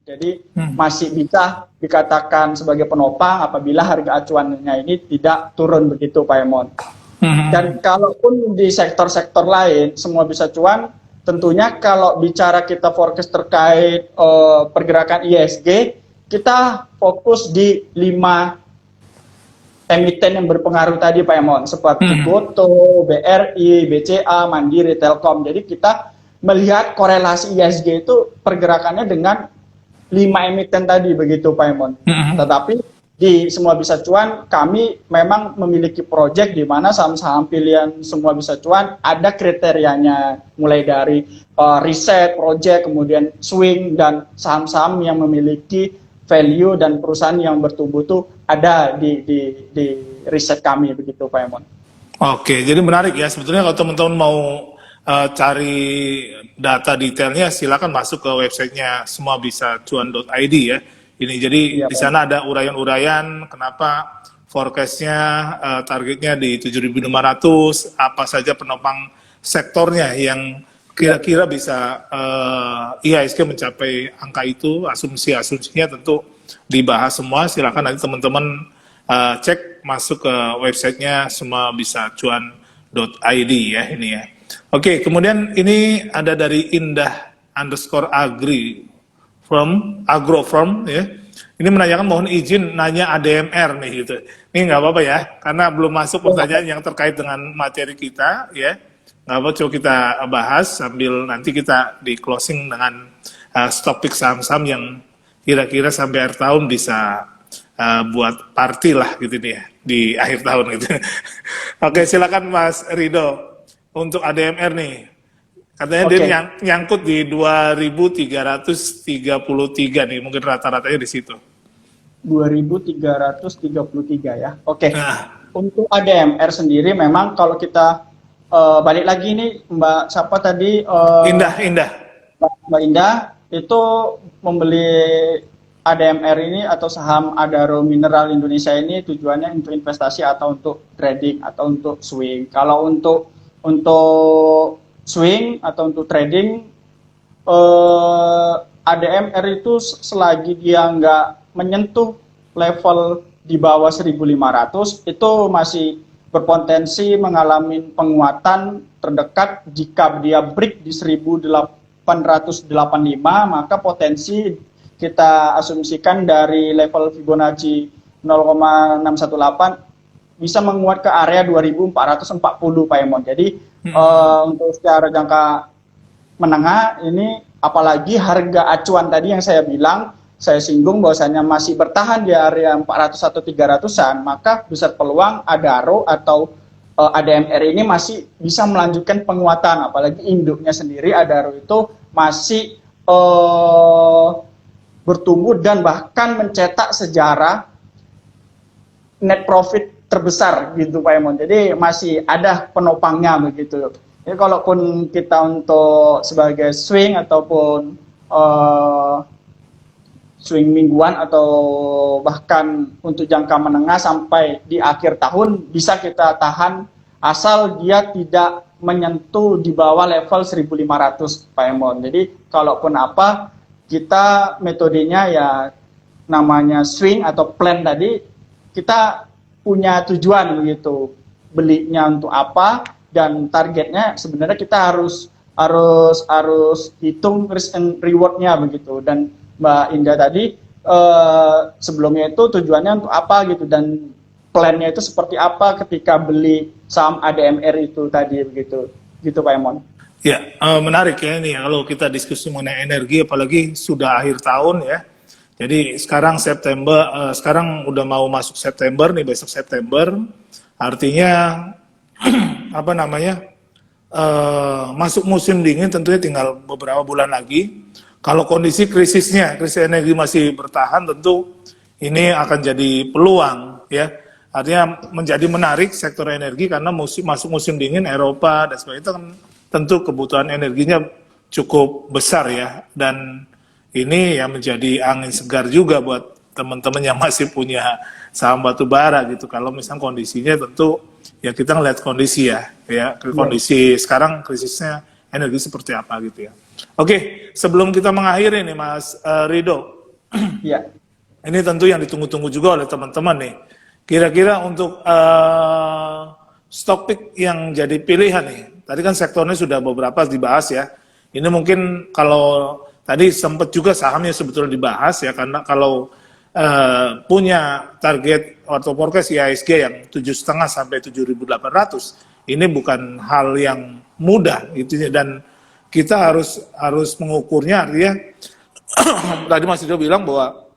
Jadi masih bisa dikatakan sebagai penopang apabila harga acuannya ini tidak turun begitu Pak Emon. Dan kalaupun di sektor-sektor lain semua bisa cuan, tentunya kalau bicara kita forecast terkait pergerakan ISG, kita fokus di 5 emiten yang berpengaruh tadi Pak Emon, seperti Goto, BRI, BCA, Mandiri, Telkom. Jadi kita melihat korelasi ISG itu pergerakannya dengan 5 emiten tadi begitu Pak Emon. Tetapi di Semua Bisa Cuan kami memang memiliki proyek di mana saham-saham pilihan Semua Bisa Cuan ada kriterianya, mulai dari riset, proyek, kemudian swing, dan saham-saham yang memiliki value dan perusahaan yang bertumbuh itu ada di riset kami begitu Pak Emon. Oke, jadi menarik ya sebetulnya kalau teman-teman mau cari data detailnya silakan masuk ke websitenya semuabisacuan.id ya. Ini jadi di sana ada uraian-uraian kenapa forecastnya targetnya di 7.500, apa saja penopang sektornya yang kira-kira bisa IHSG mencapai angka itu, asumsinya tentu dibahas semua. Silakan nanti teman-teman cek masuk ke websitenya semuabisacuan.id ya ini ya. Oke, kemudian ini ada dari Indah_Agri from Agrofirm ya. Ini menanyakan mohon izin nanya ADMR nih gitu. Ini nggak apa-apa ya, karena belum masuk pertanyaan yang terkait dengan materi kita ya. Nggak apa, coba kita bahas sambil nanti kita di closing dengan topik saham-saham yang kira-kira sampai akhir tahun bisa buat party lah gitu nih ya, di akhir tahun gitu. Oke, silakan Mas Rido. Untuk ADMR nih, katanya dia nyangkut di 2.333 nih, mungkin rata-ratanya di situ. 2.333 ya. Oke. Untuk ADMR sendiri memang kalau kita balik lagi nih Mbak siapa tadi? Indah. Mbak Indah itu membeli ADMR ini atau saham Adaro Mineral Indonesia ini tujuannya untuk investasi atau untuk trading atau untuk swing. Kalau untuk swing atau untuk trading, ADMR itu selagi dia nggak menyentuh level di bawah 1.500 itu masih berpotensi mengalami penguatan terdekat. Jika dia break di 1.885 maka potensi kita asumsikan dari level Fibonacci 0,618 bisa menguat ke area 2.440 Pak Emon. Jadi untuk secara jangka menengah ini, apalagi harga acuan tadi yang saya bilang, saya singgung bahwasanya masih bertahan di area 400 atau 300-an, maka besar peluang Adaro atau ADMR ini masih bisa melanjutkan penguatan. Apalagi induknya sendiri Adaro itu masih bertumbuh dan bahkan mencetak sejarah net profit terbesar gitu Pak Emon. Jadi masih ada penopangnya begitu. Jadi kalaupun kita untuk sebagai swing ataupun swing mingguan atau bahkan untuk jangka menengah sampai di akhir tahun bisa kita tahan asal dia tidak menyentuh di bawah level 1.500 Pak Emon. Jadi kalaupun apa, kita metodenya ya namanya swing atau plan tadi, kita punya tujuan begitu, belinya untuk apa, dan targetnya sebenarnya kita harus hitung risk and reward-nya begitu. Dan Mbak Indah tadi sebelumnya itu tujuannya untuk apa gitu, dan plannya itu seperti apa ketika beli saham ADMR itu tadi begitu Pak Emon. Ya, menarik ya ini kalau kita diskusi mengenai energi, apalagi sudah akhir tahun ya. Jadi sekarang September, sekarang udah mau masuk September nih, besok September, artinya apa namanya, masuk musim dingin tentunya tinggal beberapa bulan lagi. Kalau kondisi krisis energi masih bertahan, tentu ini akan jadi peluang ya. Artinya menjadi menarik sektor energi karena masuk musim dingin Eropa dan sebagainya, itu kan tentu kebutuhan energinya cukup besar ya, dan ini yang menjadi angin segar juga buat teman-teman yang masih punya saham batu bara gitu. Kalau misalnya kondisinya tentu ya kita ngeliat kondisi ya kondisi sekarang krisisnya energi seperti apa gitu ya. Oke, sebelum kita mengakhiri nih Mas Rido, Iya. Ini tentu yang ditunggu-tunggu juga oleh teman-teman nih. Kira-kira untuk stock pick yang jadi pilihan nih. Tadi kan sektornya sudah beberapa dibahas ya. Ini mungkin kalau tadi sempat juga sahamnya sebetulnya dibahas ya, karena kalau punya target atau forecast IHSG yang 7,5 sampai 7.800, ini bukan hal yang mudah gitu ya, dan kita harus mengukurnya, artinya tadi Mas Ridho bilang bahwa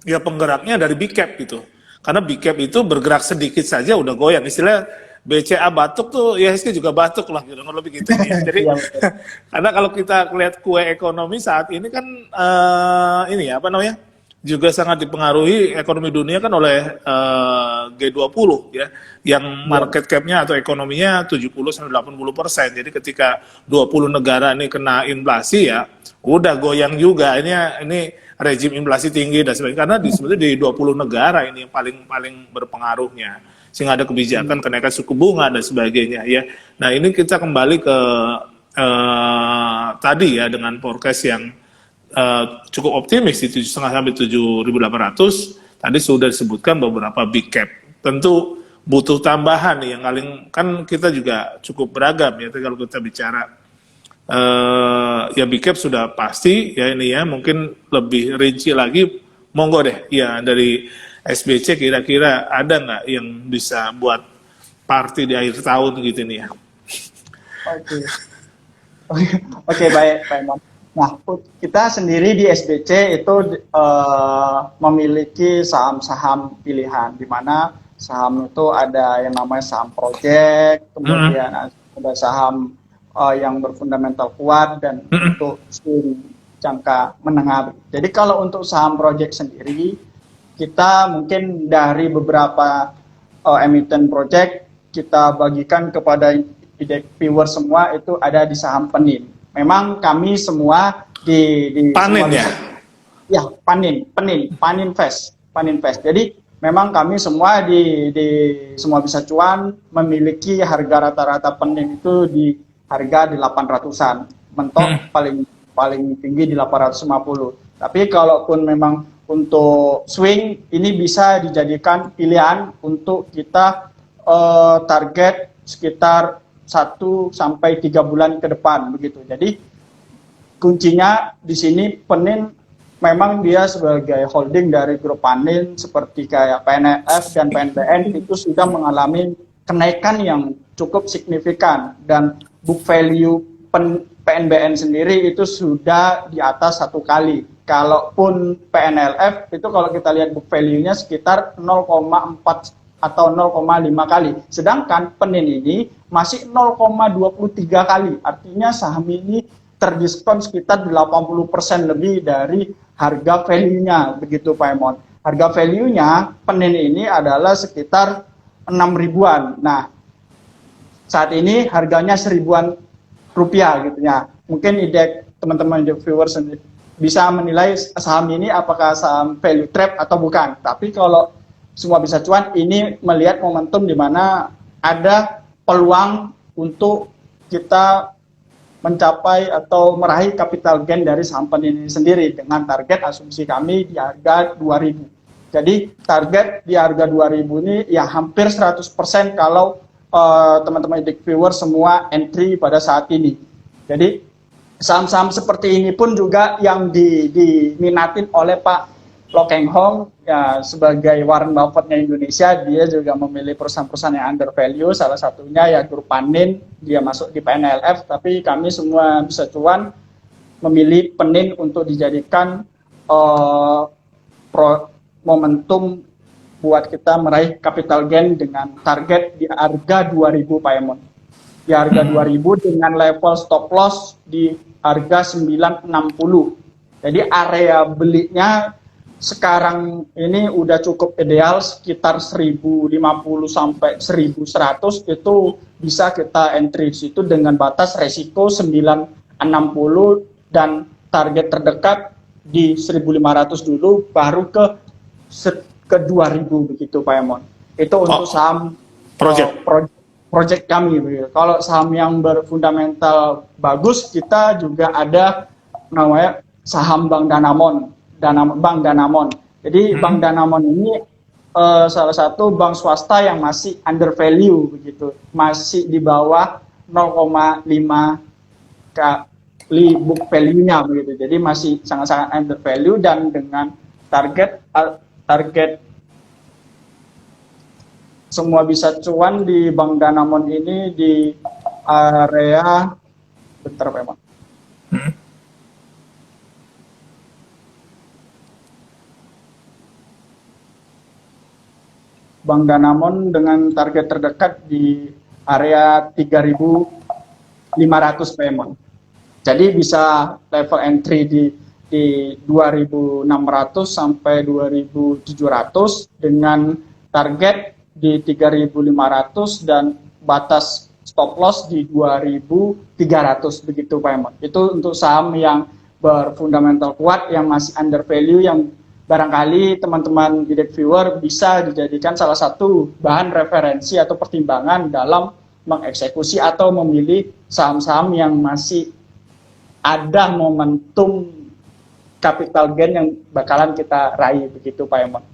ya penggeraknya dari big cap gitu. Karena big cap itu bergerak sedikit saja udah goyang. Istilahnya BCA batuk tuh, IHSG juga batuk lah, gitu, lebih gitu ya. Jadi karena kalau kita lihat kue ekonomi saat ini kan ini ya apa namanya, juga sangat dipengaruhi ekonomi dunia kan oleh G20 ya, yang market cap-nya atau ekonominya 70-80%. Jadi ketika 20 negara ini kena inflasi ya, udah goyang juga. Ini rejim inflasi tinggi dan sebagainya, karena sebetulnya di 20 negara ini yang paling berpengaruhnya, sehingga ada kebijakan kenaikan suku bunga dan sebagainya ya. Nah ini kita kembali ke tadi ya, dengan forecast yang cukup optimis di 7,5 sampai 7.800. Tadi sudah disebutkan beberapa big cap. Tentu butuh tambahan nih, yang kan kita juga cukup beragam ya. Tapi kalau kita bicara ya big cap sudah pasti ya, ini ya mungkin lebih rinci lagi, monggo deh ya, dari SBC kira-kira ada nggak yang bisa buat party di akhir tahun gitu nih ya. Oke, baik Pak Imam. Nah, kita sendiri di SBC itu memiliki saham-saham pilihan, di mana saham itu ada yang namanya saham project, kemudian ada saham yang berfundamental kuat dan untuk jangka menengah. Jadi kalau untuk saham project sendiri, kita mungkin dari beberapa emiten project kita bagikan kepada viewer semua, itu ada di saham Penin. Memang kami semua di Panin semua ya? Ya, Panin Fest. Jadi memang kami semua di semua bisa cuan memiliki harga rata-rata Penin itu di harga di 800-an. Mentok paling tinggi di 850. Tapi kalaupun memang untuk swing, ini bisa dijadikan pilihan untuk kita target sekitar 1 sampai 3 bulan ke depan begitu. Jadi kuncinya di sini Penin memang dia sebagai holding dari grup Panin seperti kayak PNLF dan PNBN itu sudah mengalami kenaikan yang cukup signifikan, dan book value PNBN sendiri itu sudah di atas 1 kali. Kalaupun PNLF itu kalau kita lihat book value-nya sekitar 0,4 atau 0,5 kali. Sedangkan Penin ini masih 0,23 kali. Artinya saham ini terdiskon sekitar 80% lebih dari harga value-nya, begitu Pak Emon. Harga value-nya Penin ini adalah sekitar 6 ribuan. Nah, saat ini harganya 1.000-an rupiah gitu ya. Mungkin teman-teman viewers bisa menilai saham ini apakah saham value trap atau bukan. Tapi kalau semua bisa cuan, ini melihat momentum di mana ada peluang untuk kita mencapai atau meraih capital gain dari saham Penin ini sendiri, dengan target asumsi kami di harga 2.000. Jadi target di harga 2.000 ini ya hampir 100% kalau teman-teman viewer semua entry pada saat ini. Jadi saham-saham seperti ini pun juga yang diminatin oleh Pak Lo Keng Hong ya, sebagai Warren Buffett-nya Indonesia. Dia juga memilih perusahaan-perusahaan yang under value, salah satunya ya grup Panin, dia masuk di PNLF. Tapi kami semua bisa cuan memilih Penin untuk dijadikan momentum buat kita meraih capital gain dengan target di harga 2.000 Pak Emon. Di harga 2.000 dengan level stop loss di harga 960. Jadi area belinya sekarang ini udah cukup ideal, sekitar 1.050 sampai 1.100 itu bisa kita entry di situ dengan batas resiko 960 dan target terdekat di 1.500 dulu, baru ke 2.000 begitu Pak Emon. Itu untuk saham project kami begitu. Kalau saham yang berfundamental bagus, kita juga ada namanya saham Bank Danamon. Bank Danamon. Jadi Bank Danamon ini salah satu bank swasta yang masih under value begitu, masih di bawah 0,5 kali book value-nya begitu. Jadi masih sangat-sangat under value dan dengan target semua bisa cuan di Bank Danamon ini di area bentar Pak Emon. Bank Danamon dengan target terdekat di area 3.500 PMON. Jadi bisa level entry di 2.600 sampai 2.700 dengan target di 3.500 dan batas stop loss di 2.300 begitu Pak Emon. Itu untuk saham yang berfundamental kuat yang masih under value yang barangkali teman-teman IDEX viewer bisa dijadikan salah satu bahan referensi atau pertimbangan dalam mengeksekusi atau memilih saham-saham yang masih ada momentum capital gain yang bakalan kita raih begitu Pak Emon.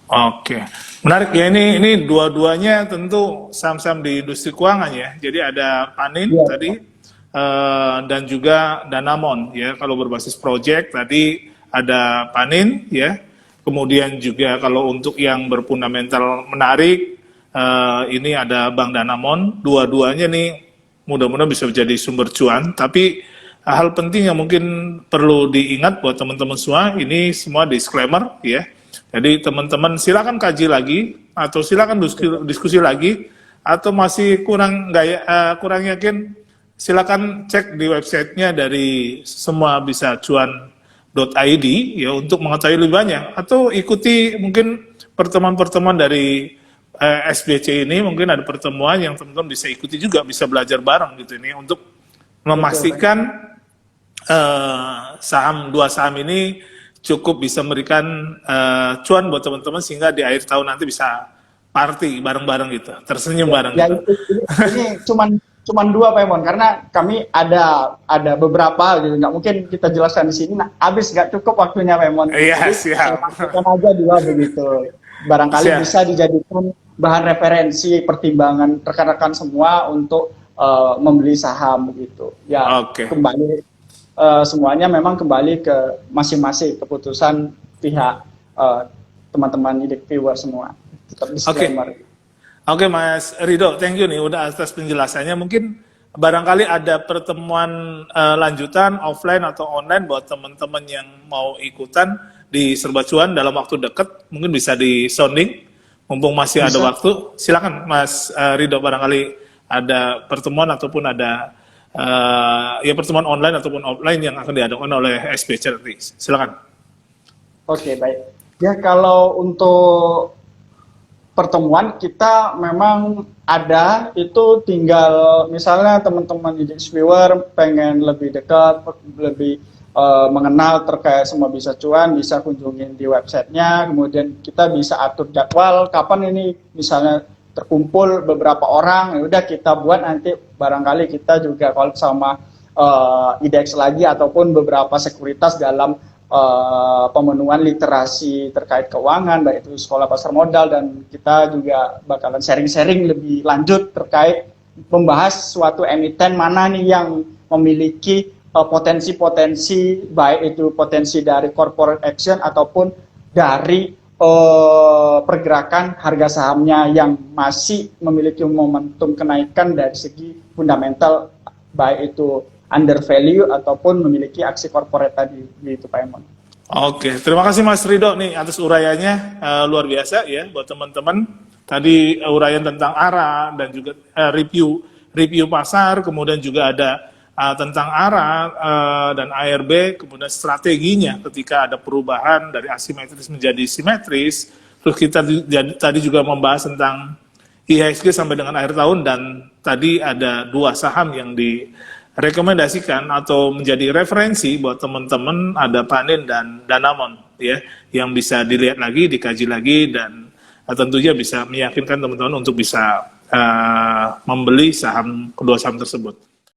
Oke, menarik ya, ini dua-duanya tentu saham-saham di industri keuangan ya. Jadi ada Panin tadi dan juga Danamon ya. Kalau berbasis project tadi ada Panin ya, kemudian juga kalau untuk yang berfundamental menarik ini ada Bank Danamon. Dua-duanya nih mudah-mudahan bisa menjadi sumber cuan. Tapi hal penting yang mungkin perlu diingat buat teman-teman semua, ini semua disclaimer ya. Jadi teman-teman silakan kaji lagi atau silakan diskusi lagi, atau masih kurang yakin, silakan cek di websitenya dari semua bisa cuan.id ya untuk mengetahui lebih banyak, atau ikuti mungkin pertemuan-pertemuan dari SBC ini. Mungkin ada pertemuan yang teman-teman bisa ikuti juga, bisa belajar bareng gitu ini untuk memastikan dua saham ini cukup bisa memberikan cuan buat teman-teman sehingga di akhir tahun nanti bisa party bareng-bareng gitu, tersenyum bareng ya, gitu. Ini cuman dua Pak Emon, karena kami ada beberapa gitu, nggak mungkin kita jelaskan di sini. Nah, habis nggak cukup waktunya Pak Emon. Iya, siap. Kita aja dua begitu. Barangkali bisa dijadikan bahan referensi pertimbangan rekan-rekan semua untuk membeli saham begitu. Ya, kembali semuanya memang kembali ke masing-masing keputusan pihak teman-teman IDEX viewer semua. Oke, Mas Rido, thank you nih udah atas penjelasannya. Mungkin barangkali ada pertemuan lanjutan offline atau online buat teman-teman yang mau ikutan di Serba Cuan dalam waktu dekat, mungkin bisa di sounding mumpung masih ada waktu. Silakan Mas Rido, barangkali ada pertemuan ataupun ada ya pertemuan online ataupun offline yang akan diadakan oleh SBC nanti. Silakan. Oke, baik. Ya, kalau untuk pertemuan kita memang ada, itu tinggal misalnya teman-teman IDEX viewer pengen lebih dekat, lebih mengenal terkait semua bisa cuan, bisa kunjungin di websitenya, kemudian kita bisa atur jadwal kapan ini misalnya terkumpul beberapa orang, ya udah kita buat nanti barangkali kita juga kalau sama IDEX lagi ataupun beberapa sekuritas dalam pemenuhan literasi terkait keuangan, baik itu sekolah pasar modal, dan kita juga bakalan sharing-sharing lebih lanjut terkait membahas suatu emiten mana nih yang memiliki potensi-potensi, baik itu potensi dari corporate action ataupun dari pergerakan harga sahamnya yang masih memiliki momentum kenaikan dari segi fundamental, baik itu under value ataupun memiliki aksi corporate tadi, gitu Pak Emon. Oke, terima kasih Mas Rido nih atas uraiannya, luar biasa ya buat teman-teman. Tadi uraian tentang ARA dan juga review pasar, kemudian juga ada tentang ARA dan ARB, kemudian strateginya ketika ada perubahan dari asimetris menjadi simetris. Terus kita tadi juga membahas tentang IHSG sampai dengan akhir tahun, dan tadi ada dua saham yang direkomendasikan atau menjadi referensi buat teman-teman, ada Panin dan Danamon ya, yang bisa dilihat lagi, dikaji lagi, dan tentunya bisa meyakinkan teman-teman untuk bisa membeli kedua saham tersebut.